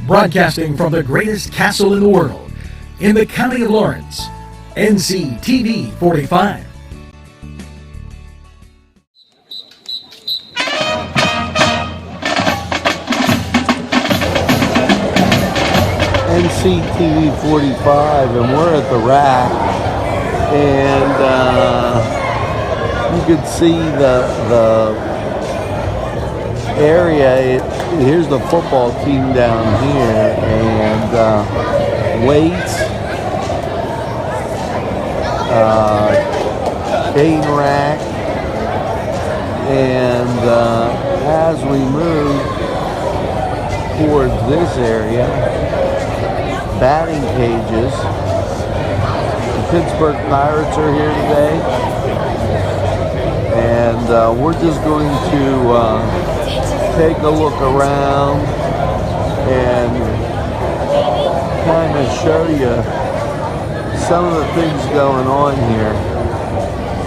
Broadcasting from the greatest castle in the world, in the county of Lawrence, NCTV45. NCTV45, and we're at the rack, and you can see the area. Here's the football team down here, and weights, cane rack, and as we move towards this area, batting cages. The Pittsburgh Pirates are here today, and we're just going to take a look around and kind of show you some of the things going on here.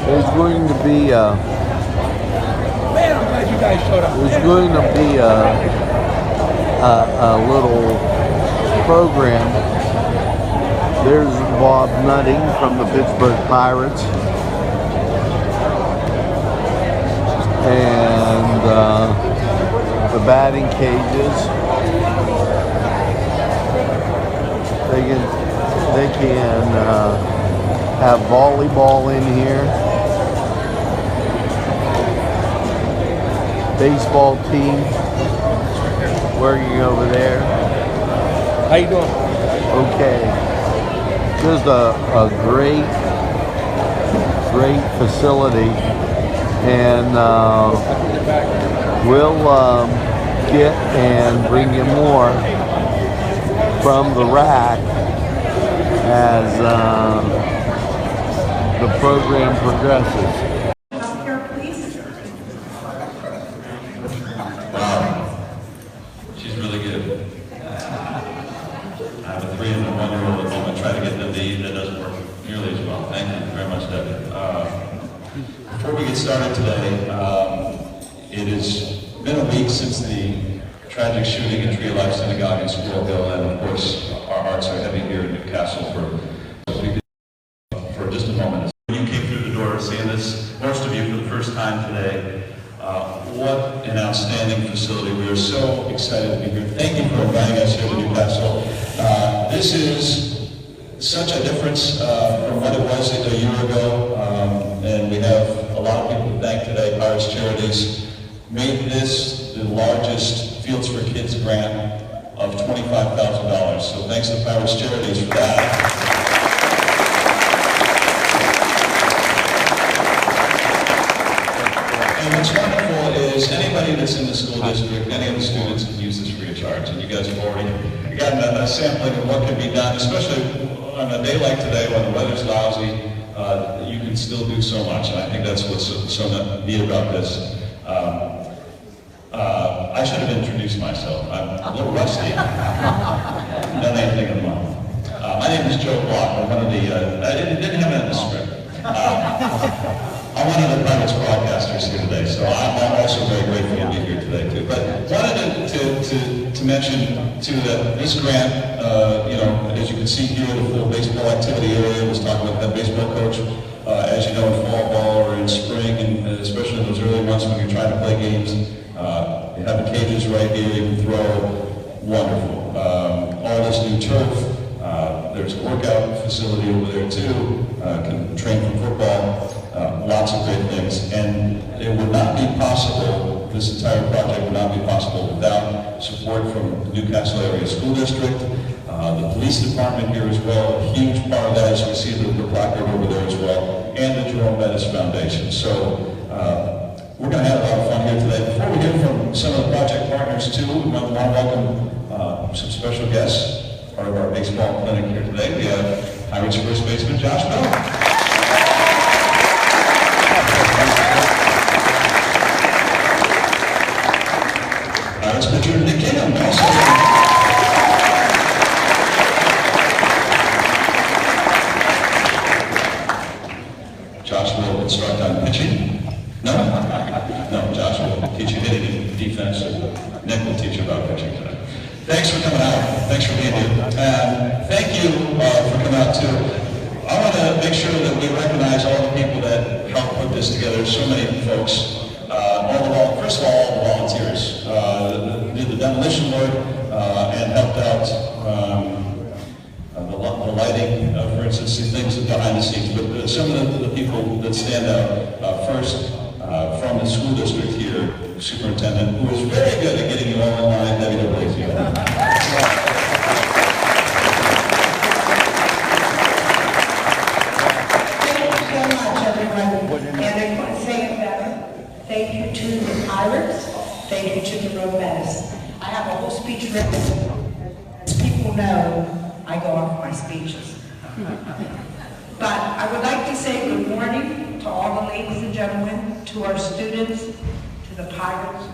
There's going to be a little program. There's Bob Nutting from the Pittsburgh Pirates, and the batting cages. They can have volleyball in here. Baseball team working over there. How you doing? Okay. Just a great facility, and we'll get and bring you more from the rack as the program progresses. She's really good. I have a 3 and a 1-year-old at home. I try to get them to eat. That doesn't work nearly as well. Thank you very much, Debbie. Before we get started today, it has been a week since the tragic shooting at Tree of Life Synagogue in Squirrel Hill, and of course, our hearts are heavy here in Newcastle for just a moment. When you came through the door seeing this, most of you for the first time today, what an outstanding facility. We are so excited to be here. Thank you for inviting us here to Newcastle. This is such a difference from what it was a year ago, and we have a lot of people to thank today. Pirates Charities made this the largest Fields for Kids grant of $25,000. So thanks to Pirates Charities for that. And what's wonderful is anybody that's in the school district, any of the students can use this free of charge. And you guys have already gotten a sampling of what can be done, especially on a day like today when the weather's lousy. You can still do so much, and I think that's what's so neat about this. I should have introduced myself. I'm a little rusty. Done anything in a month. My name is Joe Block. I'm one of the, I didn't have it in the script. I'm one of the Pirates broadcasters here today, so I'm also very grateful to be here today too. But wanted to mention too that this grant, as you can see here, the full baseball activity area was talking about that baseball coach. As you know, in fall ball or in spring, and especially in those early months when you're trying to play games, you have the cages right here, you can throw. Wonderful. All this new turf. There's a workout facility over there too. Can train for football. Lots of great things. And it would not be possible, this entire project would not be possible without support from the Newcastle Area School District, the police department here as well. A huge part of that is we see the placard over there as well, and the Jerome Bettis Foundation. So we're going to have a lot of fun here today. Before we hear from some of the project partners too, we want to welcome some special guests, part of our baseball clinic here today. We have Pirates first baseman Josh Bell. Pirates pitcher Nick Kim. Also. Josh will instruct on pitching. No? No, Josh will teach you hitting and defense. Nick will teach you about pitching today. Thanks for coming out. Thanks for being here. And thank you for coming out too. I want to make sure that we recognize all the people that helped put this together. So many folks. First of all the volunteers did the demolition work and helped out the lighting, for instance, the things behind the scenes. But some of the people that stand out first from the school district here, superintendent, who was very good at getting you all in line, Debbie DeBlasio. Thank you to the Pirates. Thank you to the Robettes. I have a whole speech written. As people know, I go off my speeches. But I would like to say good morning to all the ladies and gentlemen, to our students, to the Pirates,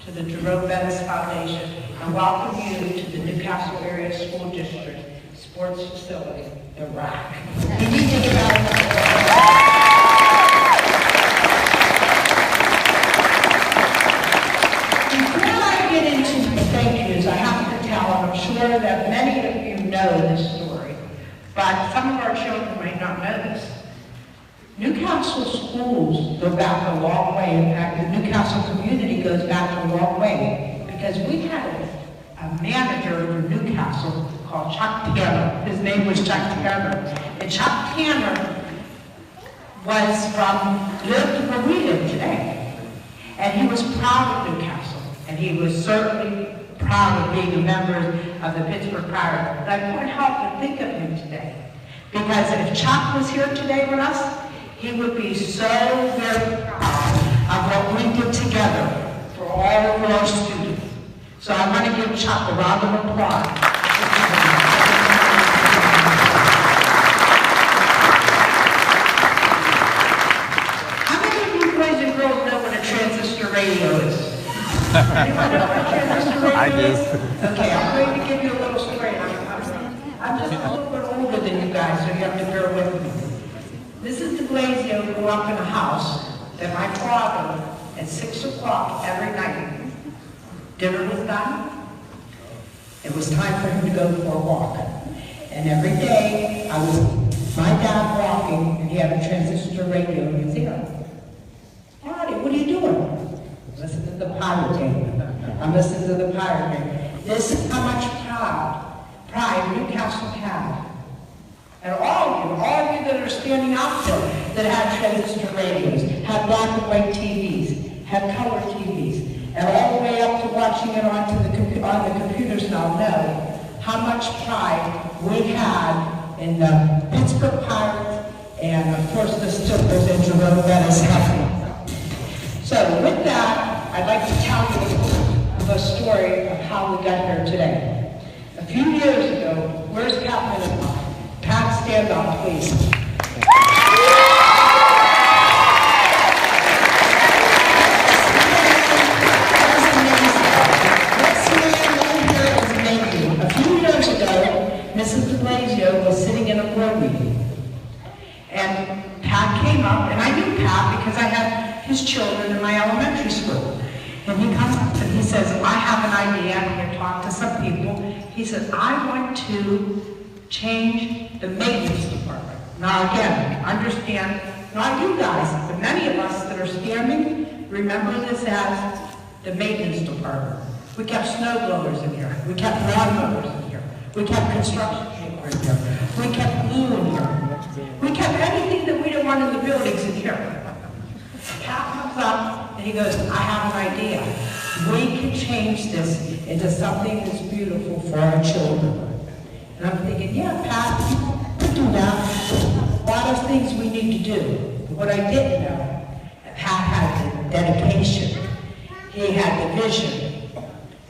to the Jerome Bettis Foundation, and welcome you to the Newcastle Area School District Sports Facility, the RAC. We need to get out of the I have to tell, and I'm sure that many of you know this story, but some of our children may not know this. Newcastle schools go back a long way. In fact, the Newcastle community goes back a long way because we had a manager for Newcastle called Chuck Tanner. His name was Chuck Tanner. And Chuck Tanner lived where we live today. And he was proud of Newcastle. And he was certainly proud of being a member of the Pittsburgh Pirates. But I couldn't help but think of him today. Because if Chuck was here today with us, he would be so very proud of what we did together for all of our students. So I want to give Chuck a round of applause. How many of you boys and girls know what a transistor radio is? Anyone know what a transistor radio is? Okay, I'm going to give you a little story. I'm just a little bit older than you guys, so you have to bear with me. Mrs. DeBlasio grew up in a house that my father, at 6 o'clock every night, dinner was done. It was time for him to go for a walk. And every day, I was my dad walking, and he had a transistor radio in his ear. Daddy, what are you doing? Listen to the pirate game. I'm listening to the pirate game. This is how much pride Newcastle had. And all of you that are standing out there that had transistor radios, had black and white TVs, had color TVs, and all the way up to watching it on the computers now know how much pride we had in the Pittsburgh Pirates and of course the Stiffers and Jerome Bettis. So with that, I'd like to tell you the story of how we got here today. A few years ago, where's Captain Pat, stand up, please. A few years ago, Mrs. DeBlasio was sitting in a board meeting. And Pat came up, and I knew Pat because I had his children in my elementary school. And he comes up and he says, I have an idea. I'm going to talk to some people. He says, I want to change the maintenance department. Now again, understand, not you guys, but many of us that are standing, remember this as the maintenance department. We kept snow blowers in here. We kept lawnmowers in here. We kept construction paper in here. We kept glue in here. We kept anything that we didn't want in the buildings in here. Pat comes up and he goes, I have an idea. We can change this into something that's beautiful for our children. And I'm thinking, yeah, Pat, we do that. A lot of things we need to do. But what I didn't know, Pat had the dedication. He had the vision.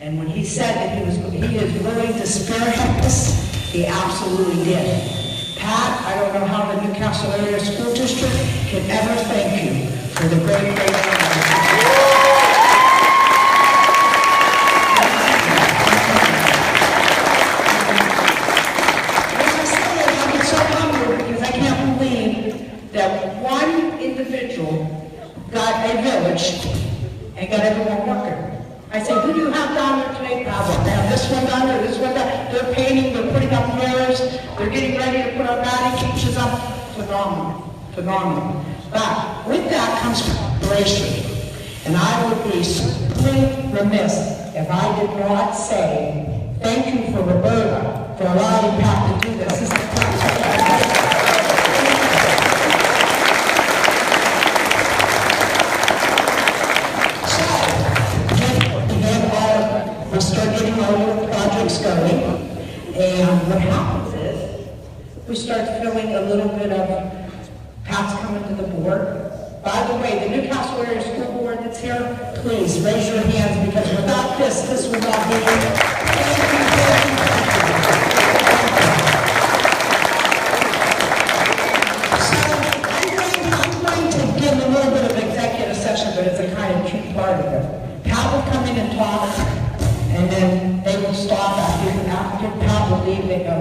And when he said that he is willing to spearhead this, he absolutely did. Pat, I don't know how the Newcastle Area School District can ever thank you for the great work. That one individual got a village and got everyone working. I said, who do you have down there today, Pablo? I have this one done, or this one done. They're painting, they're putting up mirrors, they're getting ready to put our batting cages up. Phenomenal, phenomenal. But with that comes preparation. And I would be simply remiss if I did not say thank you for Roberta for allowing Pat to do this. This is we start getting all the projects going, and what happens is we start feeling a little bit of Pat's coming to the board. By the way, the Newcastle Area School Board that's here, please raise your hands, because without this would not be here. I'm going to give a little bit of executive session, but it's a kind of cute part of it. Pat will come in and talk, and then they will stop after Pat will leave. They go,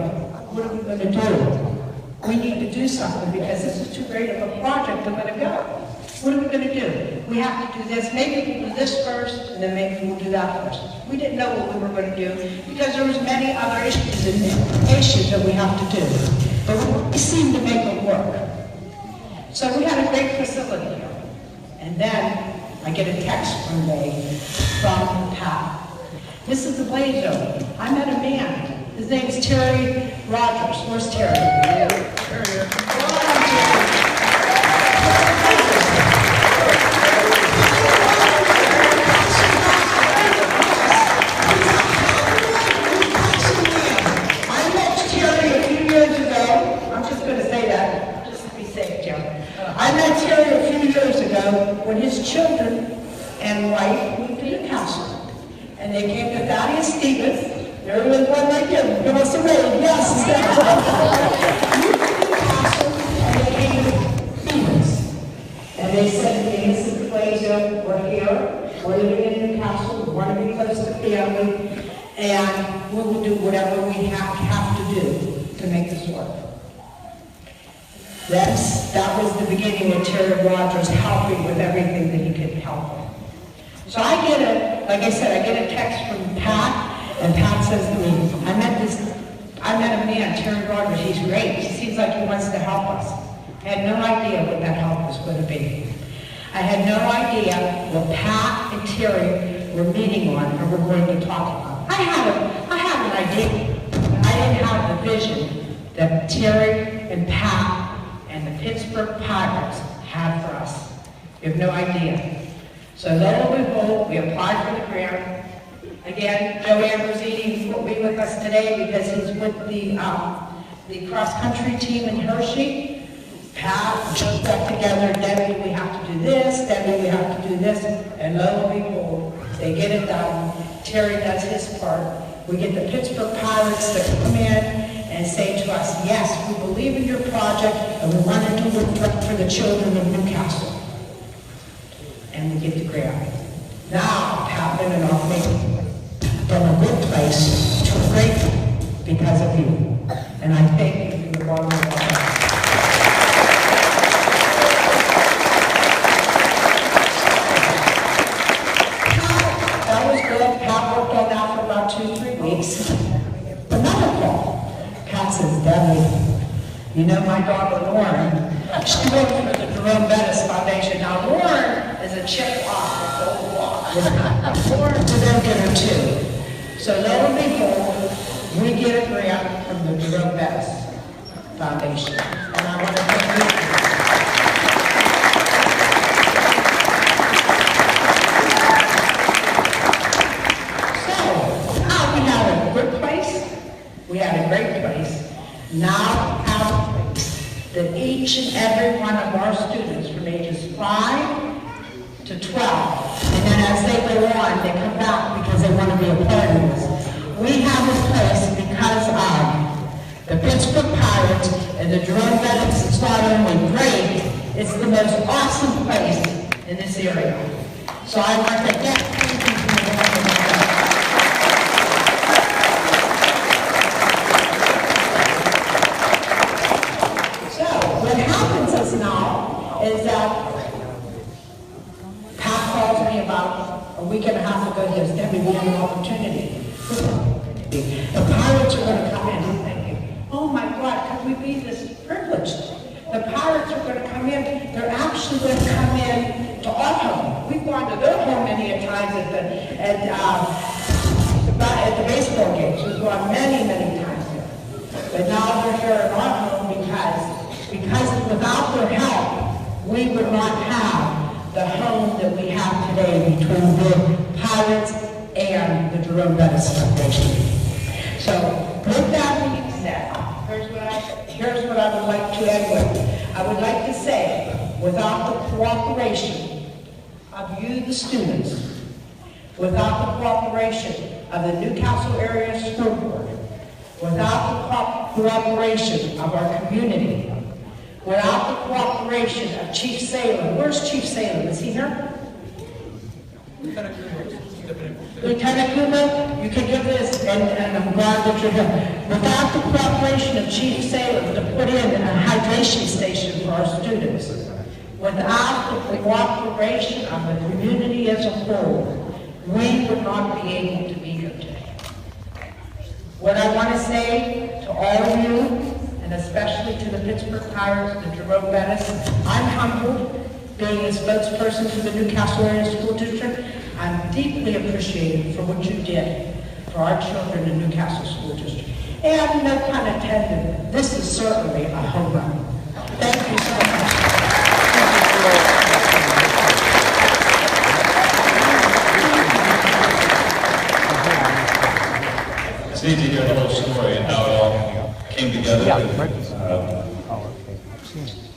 what are we going to do? We need to do something because this is too great of a project to let it go. What are we going to do? We have to do this. Maybe we'll do this first, and then maybe we'll do that first. We didn't know what we were going to do because there was many other issues that we have to do. But we seemed to make it work. So we had a great facility. And then I get a text one day from Pat. This is the Blaze Zone. I met a man. His name's Terry Rogers. Where's Terry? Terry. I met Terry a few years ago when his children and wife moved to Newcastle. And they came to Thaddeus Stevens. There was one like him. Give us a wave. Yes. And they came to Stevens. And they said to me, this is the place we're here. We're living in Newcastle. We want to be close to family. And we will do whatever we have to do to make this work. That was the beginning of Terry Rogers helping with everything that he could help with. So I get a text from Pat, and Pat says to me, I met a man, Terry Rogers, he's great. He seems like he wants to help us. I had no idea what that help was going to be. I had no idea what Pat and Terry were meeting on or were going to talk about. I had an idea. I didn't have the vision that Terry and Pat and the Pittsburgh Pirates had for us. You have no idea. So lo and behold, we applied for the grant. Again, Joe Ambrosini will be with us today because he's with the cross-country team in Hershey. Pat, Joe got together, Debbie, we have to do this, Debbie, we have to do this, and lo and behold, they get it done. Terry does his part. We get the Pittsburgh Pirates that come in and say to us, yes, we believe in your project, and we want to do what's right for the children of Newcastle. And we get the grant. Now, Pat and I'll make it from a good place to a great one because of you. And I thank you from the bottom of my heart. That was good. Pat worked on that for about 2-3 weeks. Another call. Pat says, Debbie, you know my daughter Lauren, she worked for the Jerome Bettis Foundation. Now Lauren is a chip off the whole block. Lauren, we're going to get her too. So lo and behold, we get a grant from the Jerome Bettis Foundation. And I want to thank you. So, now we have a good place. We had a great place. Now we have a place that each and every one of our students from ages 5 to 12, and then as they go on, they come back because they want to be a part of this. We have this place because of the Pittsburgh Pirates and the Jerome Bettis. It's not only great, it's the most awesome place in this area. So I want to thank you from the bottom of my heart. What happens is now is that Pat calls me about a week and a half ago. He goes, Debbie, we have an opportunity. The Pirates are going to come in and thinking, oh my God, could we be this privileged? The Pirates are going to come in. They're actually going to come in to our home. We've gone to their home many a times at the baseball games. We've gone many times there. But now they're here in our home because without their help, we would not have the home that we have today between the Pirates and the Jerome Bettis Foundation. So, with that being said, here's what I would like to end with. I would like to say, without the cooperation of you, the students, without the cooperation of the Newcastle Area School Board, without the cooperation of our community, without the cooperation of Chief Salem. Where's Chief Salem? Is he here? Lieutenant Kuma, you can give this, and I'm glad that you're here. Without the cooperation of Chief Salem to put in a hydration station for our students, without the cooperation of the community as a whole, we would not be able to be here today. What I want to say to all of you, and especially to the Pittsburgh Pirates, the Jerome Bettis, I'm humbled being the spokesperson for the Newcastle Area School District. I'm deeply appreciated for what you did for our children in Newcastle School District. And no pun intended, this is certainly a home run. Thank you so much. It's neat to hear the whole story and how it all came together.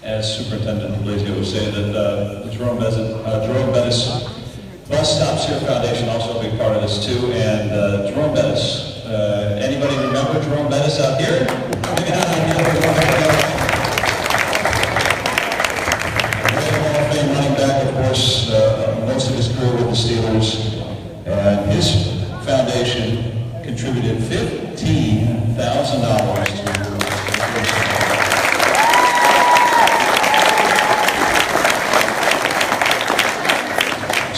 As Superintendent Blasio was saying, that the Jerome Bettis Bus Stops Here Foundation also a big part of this too. And Jerome Bettis, anybody remember Jerome Bettis out here? Maybe not running back, of course, most of his career with the Steelers, and his foundation contributed $15,000 to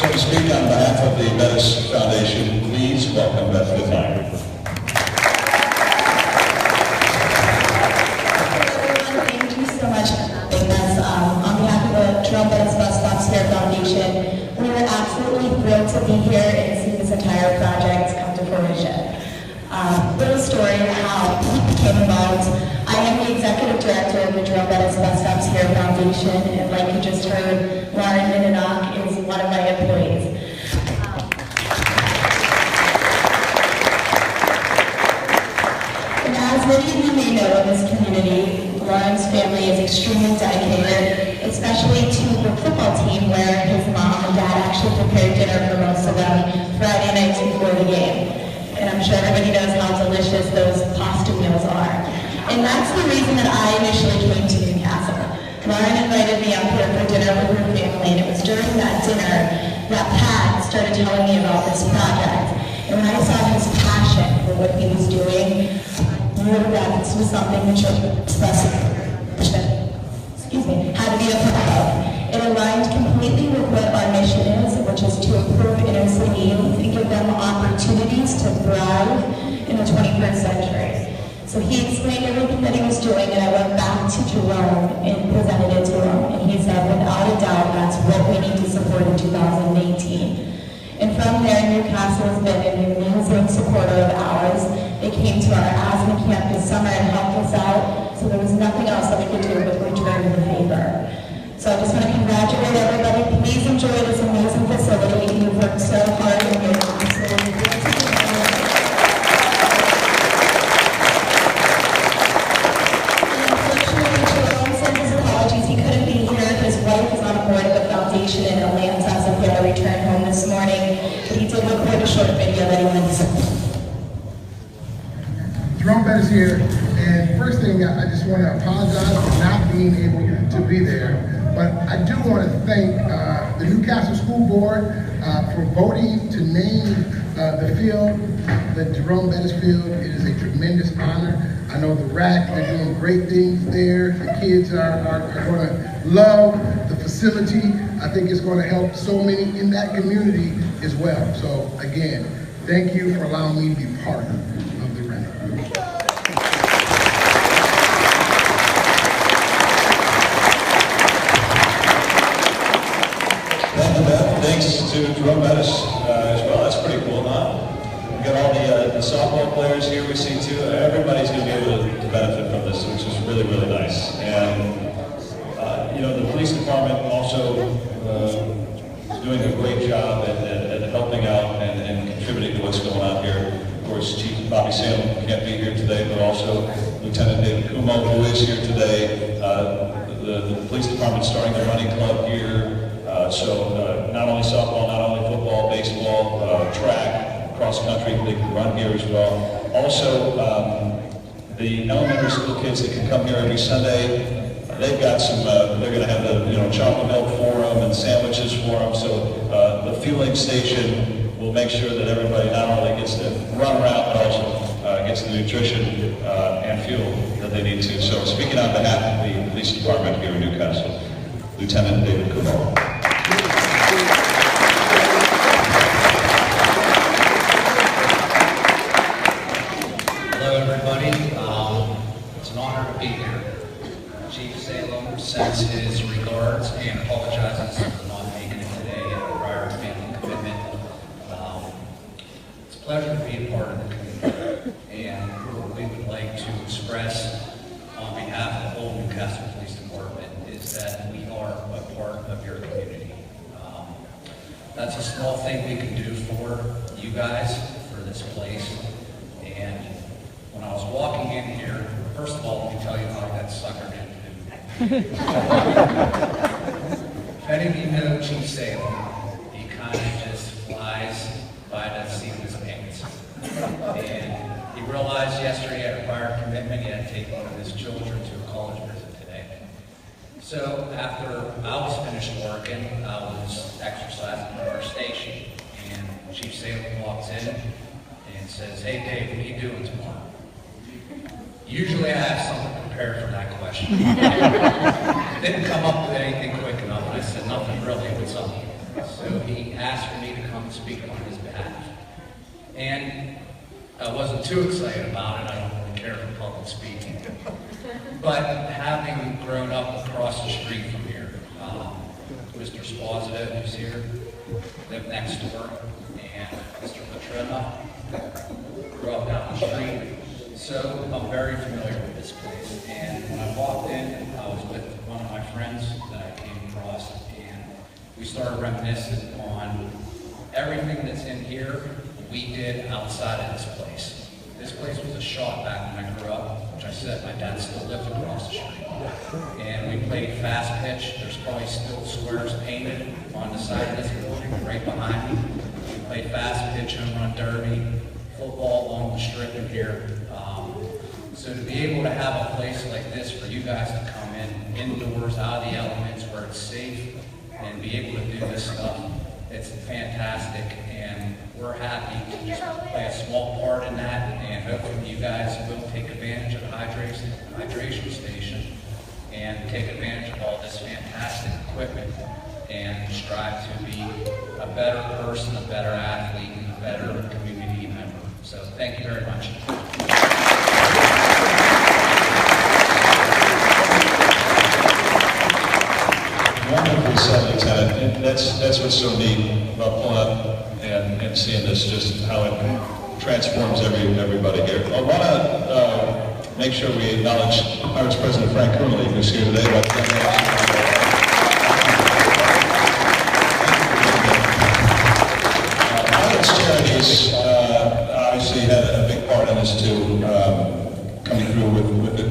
So to speak on behalf of the Bettis Foundation, please welcome Beth Goodline. Thank you so much for having us. On behalf of the Jerome Bettis Bus Stops Here Foundation, we are absolutely thrilled to be here and see this entire project come to fruition. Little story of how we became involved. I am the executive director of the Jerome Bettis Bus Stops Here Foundation, and like you just heard, Lauren Mininock is one of my employees. And as many of you may know in this community, Lauren's family is extremely dedicated, especially to the football team where his mom and dad actually prepared dinner for most of them Friday nights before the game. And I'm sure everybody knows how delicious those pasta meals are. And that's the reason that I initially came to Newcastle. Lauren invited me up here for dinner with her family, and it was during that dinner that Pat started telling me about this project. And when I saw his passion for what he was doing, I knew that this was something the church had to be a part of. It aligned completely with what our mission is, which is to improve inner city youth and give them opportunities to thrive in the 21st century. So he explained everything that he was doing, and I went back to Jerome and presented it to him. And he said, without a doubt, that's what we need to support in 2018. And from there, Newcastle has been an amazing supporter of ours. They came to our asthma camp this summer and helped us out, so there was nothing else that we could do but return the favor. So I just want to congratulate everybody. Please enjoy this amazing facility. You've worked so hard and you're absolutely great. Unfortunately, Jerome sent his apologies. He couldn't be here. His wife is on board at the foundation in Atlanta, so he had to return home this morning. But he did record a short video that he wanted to send. Jerome Bettis here, and first thing, I just want to apologize for not being able to be there. But I do want to thank the Newcastle School Board for voting to name the field the Jerome Bettis Field. It is a tremendous honor. I know the RAC are doing great things there. The kids are going to love the facility. I think it's going to help so many in that community as well. So again, thank you for allowing me to be part of the Jerome Bettis as well. That's pretty cool, huh? We got all the softball players here we see too. Everybody's going to be able to benefit from this, which is really, really nice. And you know, the police department also is doing a great job at helping out and contributing to what's going on here. Of course, Chief Bobby Salem can't be here today, but also Lieutenant David Kumo, who is here today. The police department starting the running club here. So not only softball, not only football, baseball, track, cross country, they can run here as well. Also, the elementary school kids that can come here every Sunday, they've got some, they're going to have the chocolate milk for them and sandwiches for them. So the fueling station will make sure that everybody not only gets to run around, but also gets the nutrition and fuel that they need to. So speaking on behalf of the police department here in Newcastle, Lieutenant David Kumo. Hello, everybody. It's an honor to be here. Chief Salem sends his regards and apologizes for not making it today at a prior family commitment. It's a pleasure to be a part of the community, and what we would like to express on behalf of the whole Newcastle Police Department is that we are a part of your community. That's a small thing we can do for you guys, for this place. And when I was walking in here, first of all, let me tell you how I got suckered into. If any of you know Chief Salem, he kind of just flies by the seat of his pants. And he realized yesterday at a prior commitment he had to take one of his children to a college visit today. So after I was finished working, I was exercising at our station, and Chief Salem walks in and says, "Hey Dave, what are you doing tomorrow?" Usually I have something prepared for that question. Didn't come up with anything quick enough, and I said, "Nothing really, what's up?" So he asked for me to come and speak on his behalf. And I wasn't too excited about it. I don't really care for public speaking. But having grown up across the street from here, Mr. Sposito, who's here, lived next door, and Mr. Petrina grew up down the street. So I'm very familiar with this place. And when I walked in, I was with one of my friends that I came across, and we started reminiscing on everything that's in here we did outside of this place. This place was a shop back when I grew up, which I said my dad still lived across the street. And we played fast pitch. There's probably still squares painted on the side of this building right behind me. We played fast pitch, home run derby, football along the strip in here. So to be able to have a place like this for you guys to come in, indoors, out of the elements, where it's safe, and be able to do this stuff, it's fantastic, and we're happy to just play a small part in that, and hopefully you guys will take advantage of the hydration station and take advantage of all this fantastic equipment and strive to be a better person, a better athlete, and a better community member. So thank you very much. Wonderfully said, Lieutenant. And that's what's so neat about pulling up and seeing this, just how it transforms everybody here. I want to make sure we acknowledge Pirates President Frank Coonley, who's here today. Pirates Charities obviously had a big part in this too, coming through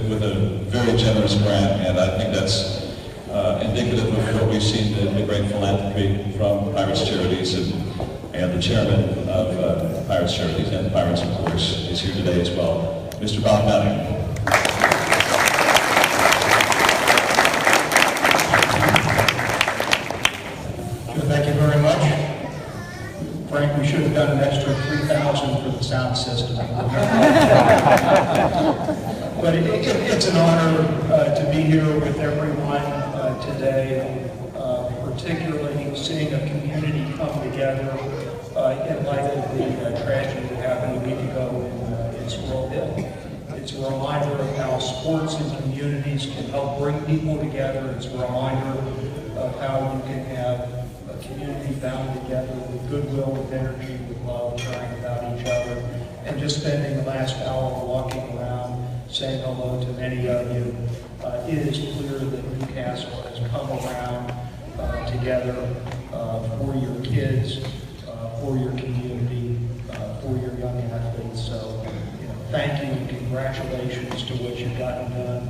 with a very generous grant, and I think that's indicative of what we've seen, the great philanthropy from Pirates Charities, and the chairman of Pirates Charities and Pirates, of course, is here today as well, Mr. Bob Nutting. Thank you very much. Frank, we should have done an extra $3,000 for the sound system. But it's an honor to be here with everyone today, particularly seeing a community come together in light of the tragedy that happened a week ago in Squirrelville. It's a reminder of how sports and communities can help bring people together. It's a reminder of how you can have community bound together with goodwill, with energy, with love, caring about each other, and just spending the last hour walking around, saying hello to many of you. It is clear that Newcastle has come around together for your kids, for your community, for your young athletes. So, thank you and congratulations to what you've gotten done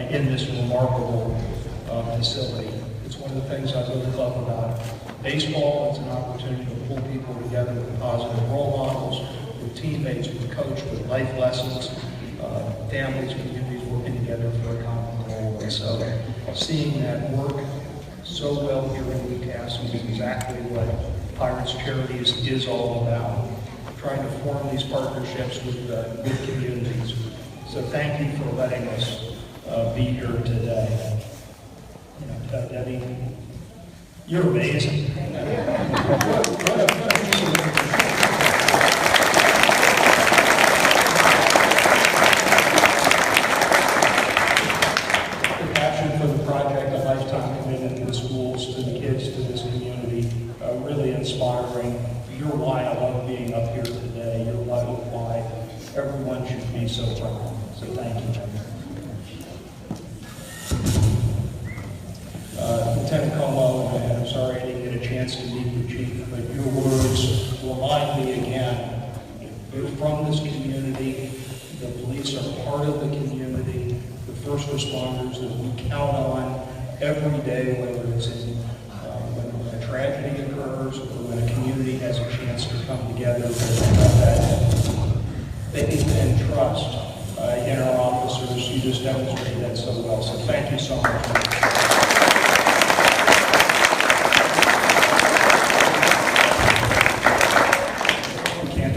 in this remarkable facility. It's one of the things I really love about baseball. It's an opportunity to pull people together with positive role models, with teammates, with coach, with life lessons, families, communities working together for a common goal. And so seeing that work so well here in Newcastle is exactly what Pirates Charities is all about, trying to form these partnerships with communities. So thank you for letting us be here today. Debbie, you're amazing. What a passion for the project, a lifetime commitment to the schools, to the kids, to this community, really inspiring. You're why I love being up here today. You're why everyone should be so proud. So thank you. Lieutenant Como, I'm sorry I didn't get a chance to meet the chief, but your words remind me again, you're from this community, the police are part of the community, the first responders that we count on every day, whether it's in when a tragedy occurs or when a community has a chance to come together, that faith and trust in our officers. You just demonstrated that so well, so thank you so much.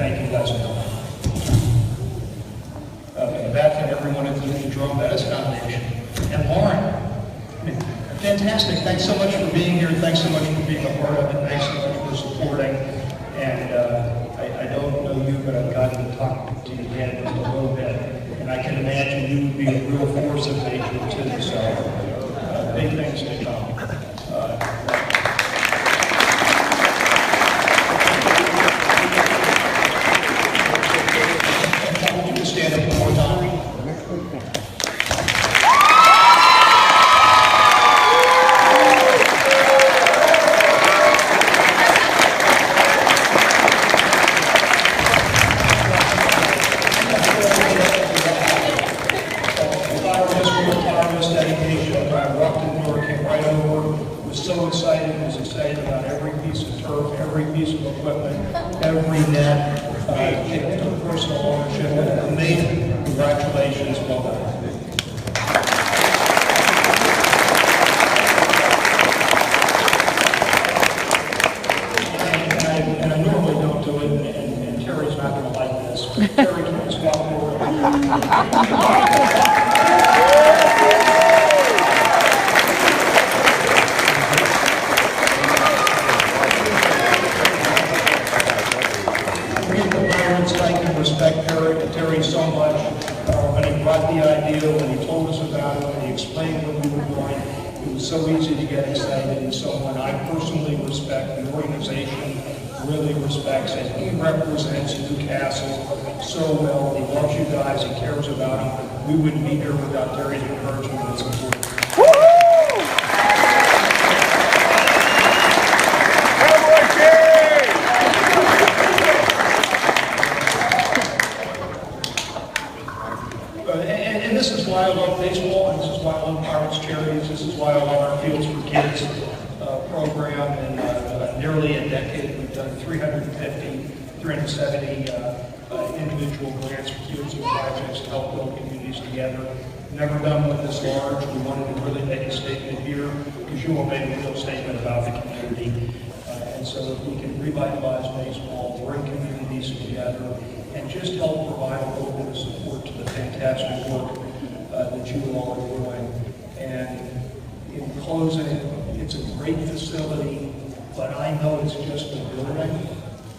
Thank you guys. Beth and everyone at the Jerome Bettis Foundation. And Lauren, fantastic. Thanks so much for being here. Thanks so much for being a part of it. Thanks so much for supporting. And I don't know you, but I've gotten to talk to you again just a little bit. And I can imagine you would be a real force of nature too. So big things to come. Stand up one more time. Tireless dedication. I walked in the door, came right over, was so excited, was excited about every piece of turf, every piece of equipment, every net. Took personal ownership. Amazing. Congratulations. Well done. And I normally don't do it, and Terry's not going to like this, but Terry, can you swap over? Thank and respect Terry so much. When he brought the idea, when he told us about it, when he explained what we were doing, it was so easy to get excited. And so when I personally respect, the organization really respects it. He represents Newcastle so well. He loves you guys. He cares about you. We wouldn't be here without Terry's encouragement and support. And this is why I love baseball, and this is why I love Pirates Charities, this is why I love our Fields for Kids program. In nearly a decade, we've done 370 individual grants for fields and projects to help build communities together. Never done one this large. We wanted to really make a statement here, because you all made a real statement about the community. And so if we can revitalize baseball, bring communities together, and just help provide a little bit of support to the fantastic work that you all are doing. And in closing, it's a great facility, but I know it's just a building.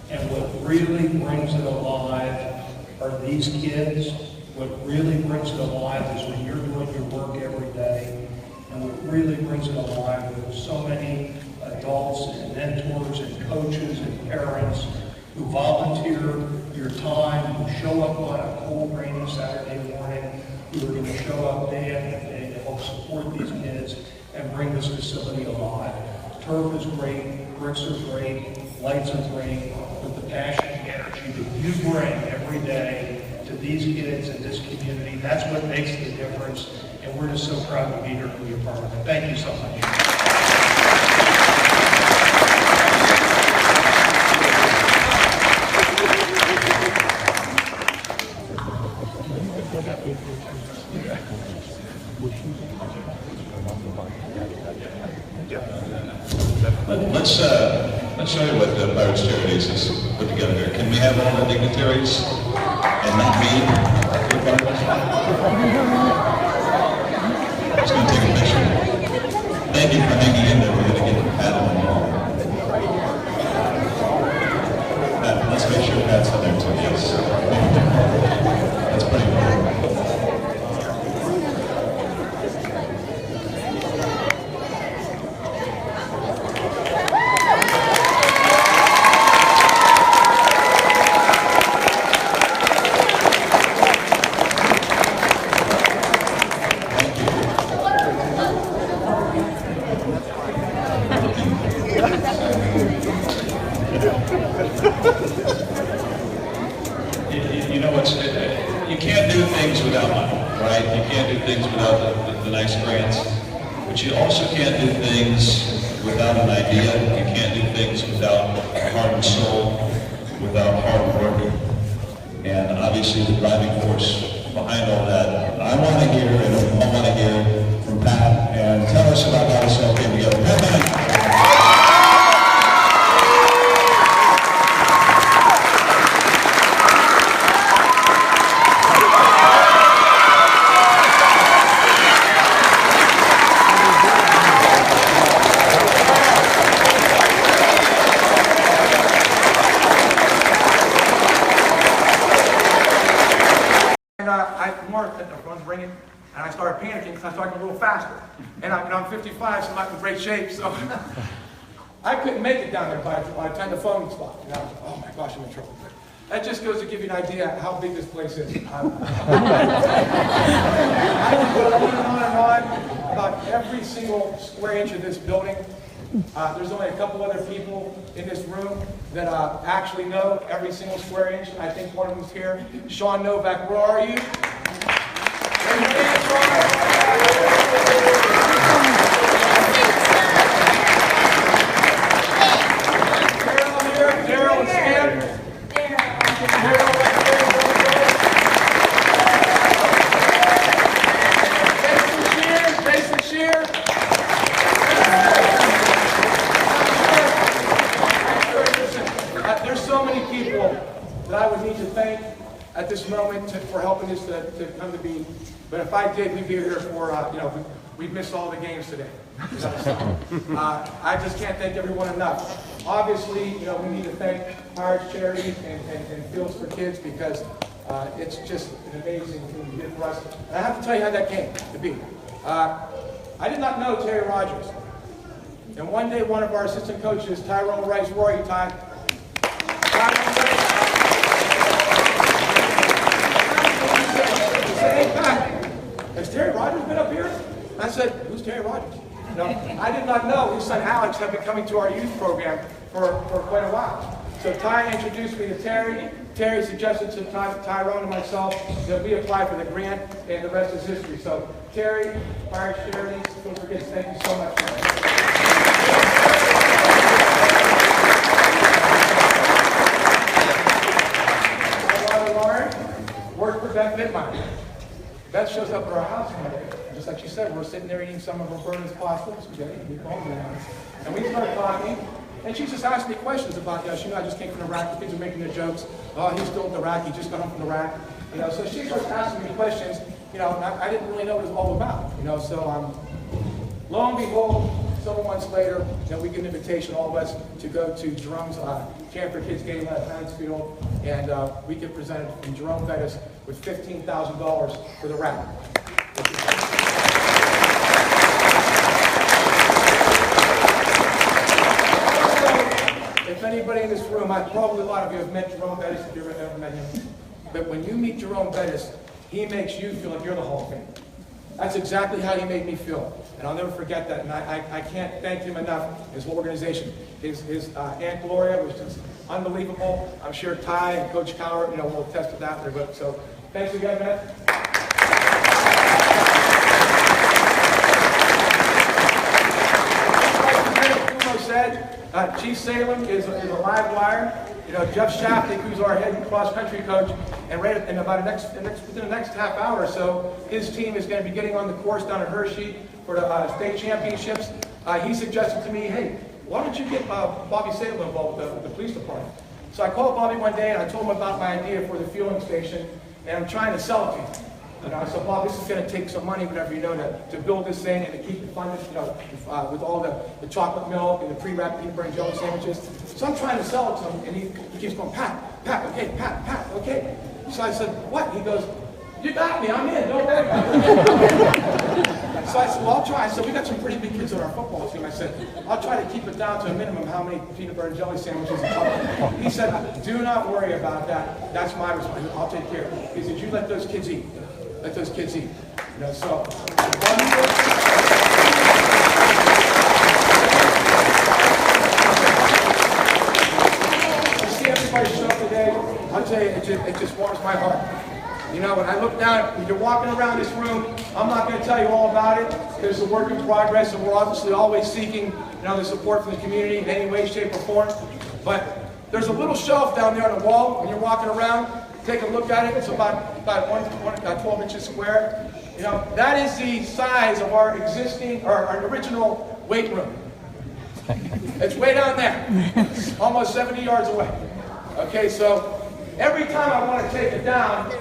And what really brings it alive are these kids. What really brings it alive is when you're doing your work every day. And what really brings it alive is so many adults and mentors and coaches and parents who volunteer your time, who show up on a cold, rainy Saturday morning, who are going to show up day after day to help support these kids and bring this facility alive. Turf is great, bricks are great, lights are great, but the passion and energy that you bring every day to these kids and this community, that's what makes the difference, and we're just so proud to be here to be a part of it. Thank you so much. Let's show you what the Pirates Charities has put together here. Can we have all the dignitaries and not me? Just going to take a picture. Thank you for hanging in there. We're going to get Pat on the wall. Pat, let's make sure Pat's in there too. Yes. That's pretty cool. You can't do things without money, right? You can't do things without the nice grants. But you also can't do things without an idea. You can't do things without heart and soul, without hard work. And obviously the driving force behind all that. I want to hear, and I want to hear from Pat, and tell us about how this all came together. Pat, ringing, and I started panicking because I started going a little faster. And I'm 55, so I'm not in great shape, so I couldn't make it down there by the time the phone stopped. And I was like, oh my gosh, I'm in trouble. That just goes to give you an idea how big this place is. I could go on and on about every single square inch of this building. There's only a couple other people in this room that actually know every single square inch. I think one of them's here. Sean Novak, where are you? Daryl and Sam. Jason Shear. There's so many people that I would need to thank at this moment for helping us to come to be. But if I did, we'd be here for, we'd miss all the games today. I just can't thank everyone enough. Obviously, we need to thank Pirates Charities and Fields for Kids because it's just an amazing thing you did for us. And I have to tell you how that came to be. I did not know Terry Rogers. And one day, one of our assistant coaches, Tyrone Rice, where are you, Ty? He said, hey, Pat, has Terry Rogers been up here? I said, who's Terry Rogers? No, I did not know his son Alex had been coming to our youth program for quite a while. So Ty introduced me to Terry. Terry suggested to Tyrone and myself that we apply for the grant, and the rest is history. So Terry, Pirates Charities, Fields for Kids, thank you so much. Work for Beth Vidmine. Beth shows up at our house one day. Just like she said, we're sitting there eating some of Roberta's pasta, spaghetti, and we started talking, and she just asked me questions about, I just came from Iraq, the kids are making their jokes, oh, he's still in Iraq, he just got home from Iraq, so she starts asking me questions, and I didn't really know what it was all about, so lo and behold, several months later, we get an invitation, all of us, to go to Jerome's Camp for Kids game at Mansfield, and we get presented from Jerome Bettis with $15,000 for the rack. anybody in this room, probably a lot of you have met Jerome Bettis if you've ever met him. But when you meet Jerome Bettis, he makes you feel like you're the Hall of Fame. That's exactly how he made me feel. And I'll never forget that. And I can't thank him enough, his whole organization. His Aunt Gloria was just unbelievable. I'm sure Ty and Coach Cowart, will attest to that. But so thanks again, man. Chief Salem is a live wire. Jeff Shafty, who's our head cross-country coach, and within the next half hour or so, his team is going to be getting on the course down at Hershey for the state championships. He suggested to me, hey, why don't you get Bobby Salem involved with the police department? So I called Bobby one day and I told him about my idea for the fueling station, and I'm trying to sell it to him. I said, Bob, this is going to take some money, whatever to build this thing and to keep it funded, with all the chocolate milk and the pre-wrapped peanut butter and jelly sandwiches. So I'm trying to sell it to him, and he keeps going, Pat, okay, Pat, okay. So I said, what? He goes, you got me, I'm in, don't worry about it. So I said, well, I'll try. I said, we got some pretty big kids on our football team. I said, I'll try to keep it down to a minimum how many peanut butter and jelly sandwiches and chocolate. He said, do not worry about that. That's my responsibility. I'll take care of it. He said, you let those kids eat. Let those kids eat. So. To see everybody show up today, I'll tell you, it just warms my heart. When I look down, when you're walking around this room, I'm not going to tell you all about it. There's a work in progress, and we're obviously always seeking, the support from the community in any way, shape, or form. But there's a little shelf down there on the wall when you're walking around. Take a look at it. It's about 12 inches square. That is the size of our original weight room. It's way down there, almost 70 yards away. Okay, so every time I want to take it down,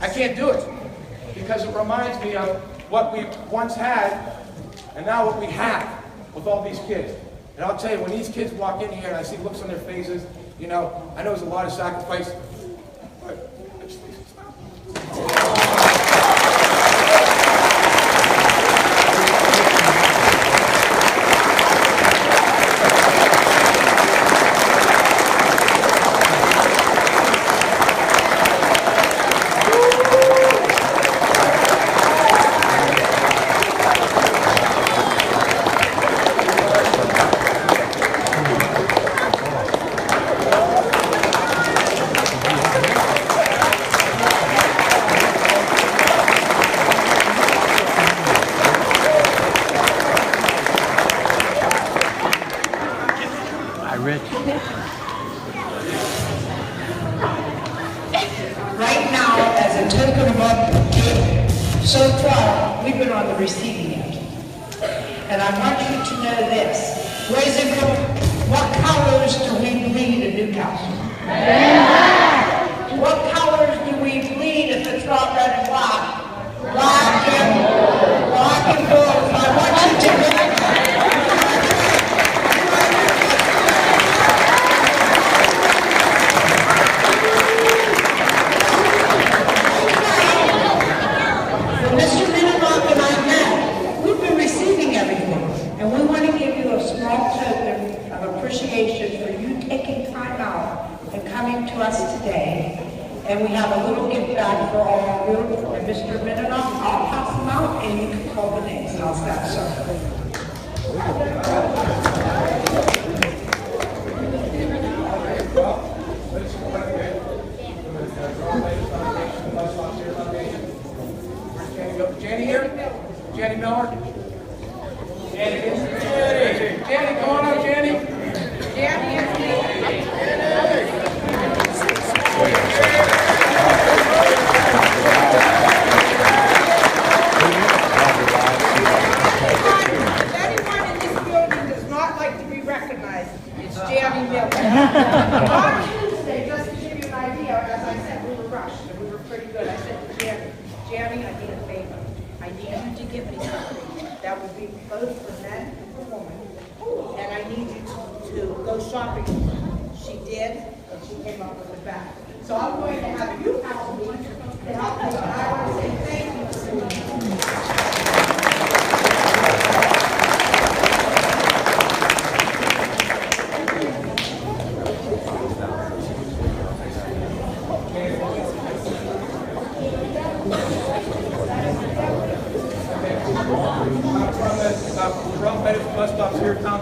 I can't do it because it reminds me of what we once had and now what we have with all these kids. And I'll tell you, when these kids walk in here and I see looks on their faces, I know there's a lot of sacrifice. Right now, as a token of our so far, we've been on the receiving end. And I want you to know this. Boys and girls, what colors do we bleed in Newcastle? What colors do we bleed if it's not red and black? Black and gold. I want you to know. To us today, and we have a little gift bag for all of you. And Mr. Mininoff, I'll pass them out, and you can call the names. How's that, sir? Jenny here? Jenny Miller? Jenny, come on up, Jenny. On Tuesday, just to give you an idea, as I said, we were rushed and we were pretty good. I said to Jamie, I need a favor. I need you to give me something that would be both for men and for women. And I need you to go shopping with her. She did, and she came up with a bag. So I'm going to have you help me to help me. And I want to say thank you to you.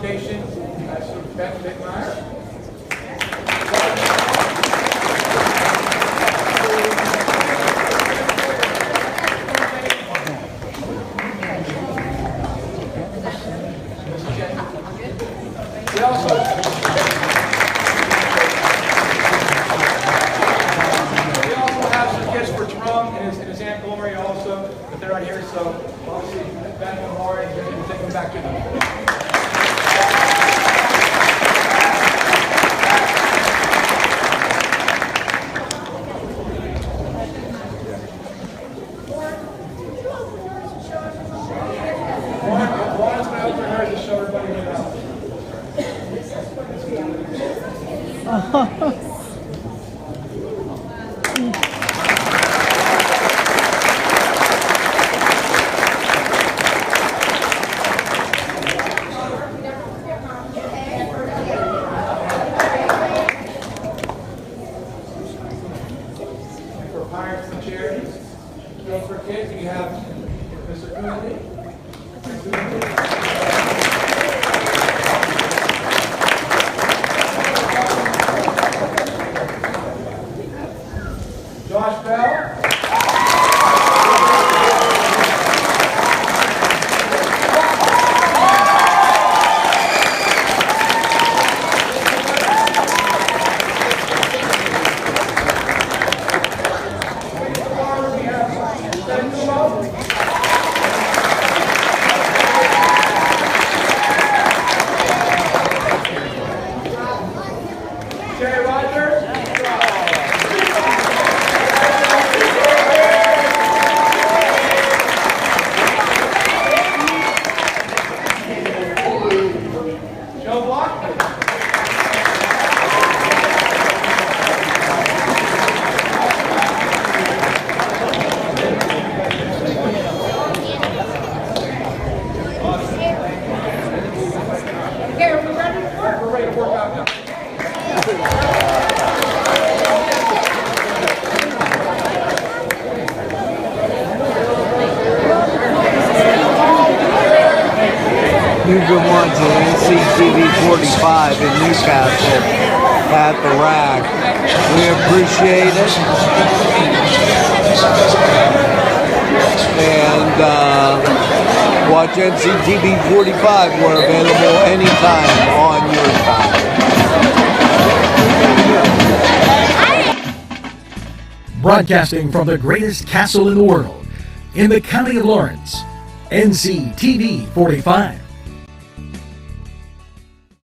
Foundation, that's Beth Bittmeyer. We also have some gifts for Jerome and his Aunt Gloria also, but they're out here, so obviously Ben and Laura, and we'll take them back to them. Lauren's going to open hers to show everybody what else. For parents and charities, so for kids, we have Mr. Cooney. Josh Bell. Jerry Rogers. Joe Block. Okay, are we ready to work? We're ready to work out now. You've been watching NCTV45 in Newcastle at the rack. We appreciate it. And watch NCTV45. We're available anytime on your time. Broadcasting from the greatest castle in the world, in the county of Lawrence, NCTV 45.